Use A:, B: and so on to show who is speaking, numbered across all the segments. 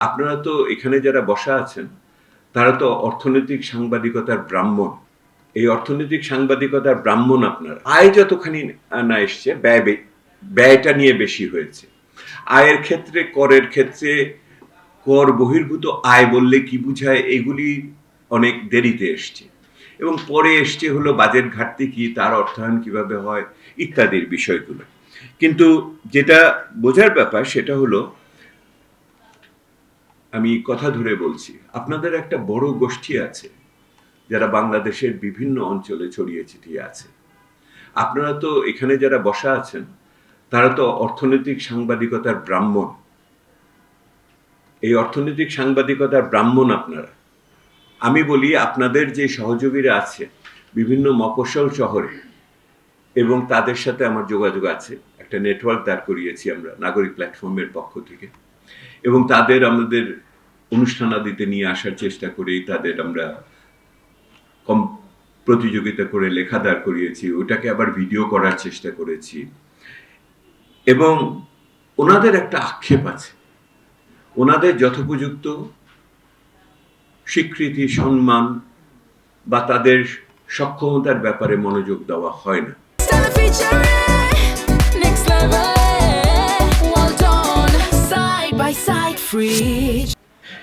A: আপনারা তো এখানে যারা বসা আছেন, তারা তো অর্থনৈতিক সাংবাদিকতার ব্রাহ্মণ। এই অর্থনৈতিক সাংবাদিকতার ব্রাহ্মণ আপনারা। আয় যতখানি না এসছে, ব্যয়টা নিয়ে বেশি হয়েছে। আয়ের ক্ষেত্রে, করের ক্ষেত্রে কর বহির্ভূত আয় বললে কি বুঝায়, এগুলি অনেক দেরিতে এসছে। এবং পরে এসছে হলো বাজেট ঘাটতি কি, তার অর্থায়ন কিভাবে হয়, ইত্যাদির বিষয়গুলো। কিন্তু যেটা বোঝার ব্যাপার সেটা হলো, আমি কথা ধরে বলছি, আপনাদের একটা বড় গোষ্ঠী আছে যারা বাংলাদেশের বিভিন্ন অঞ্চলে ছড়িয়ে ছিটিয়ে আছে। আপনারা তো এখানে যারা বসা আছেন, তারা তো অর্থনৈতিক সাংবাদিকতার ব্রাহ্মণ। এই অর্থনৈতিক সাংবাদিকতার ব্রাহ্মণ আপনারা। আমি বলি, আপনাদের যে সহযোগীরা আছে বিভিন্ন মফস্বল শহরে, এবং তাদের সাথে আমার যোগাযোগ আছে, একটা নেটওয়ার্ক দাঁড় করিয়েছি আমরা নাগরিক প্ল্যাটফর্মের পক্ষ থেকে, এবং তাদের আমাদের অনুষ্ঠানাদিতে নিয়ে আসার চেষ্টা করি। তাদের আমরা প্রতিযোগিতা করে লেখা দাঁড় করিয়েছি, ওটাকে আবার ভিডিও করার চেষ্টা করেছি। এবং ওনাদের একটা আক্ষেপ আছে, ওনাদের যথোপযুক্ত স্বীকৃতি, সম্মান বা তাদের সক্ষমতার ব্যাপারে মনোযোগ দেওয়া হয় না।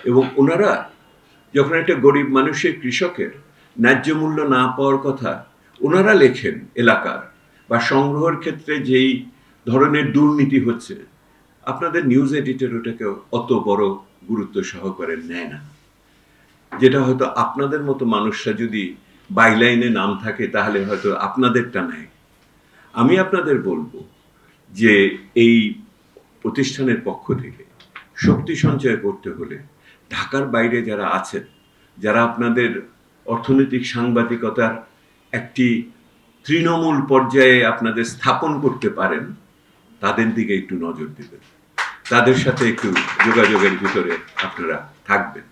A: এবং ওনারা যখন একটা গরিব মানুষের, কৃষকের ন্যায্য মূল্য না পাওয়ার কথা ওনারা লেখেন এলাকার, বা সংগ্রহের ক্ষেত্রে যেই ধরনের দুর্নীতি হচ্ছে, আপনাদের নিউজ এডিটর ওটাকে অত বড় গুরুত্ব সহকারে নেয় না। যেটা হয়তো আপনাদের মতো মানুষরা যদি বাইলাইনে নাম থাকে তাহলে হয়তো আপনাদেরটা নেয়। আমি আপনাদের বলবো যে এই প্রতিষ্ঠানের পক্ষ থেকে শক্তি সঞ্চয় করতে হলে ঢাকার বাইরে যারা আছেন, যারা আপনাদের অর্থনৈতিক সাংবাদিকতার একটি তৃণমূল পর্যায়ে আপনাদের স্থাপন করতে পারেন, তাদের দিকে একটু নজর দেবেন, তাদের সাথে একটু যোগাযোগের ভিতরে আপনারা থাকবেন।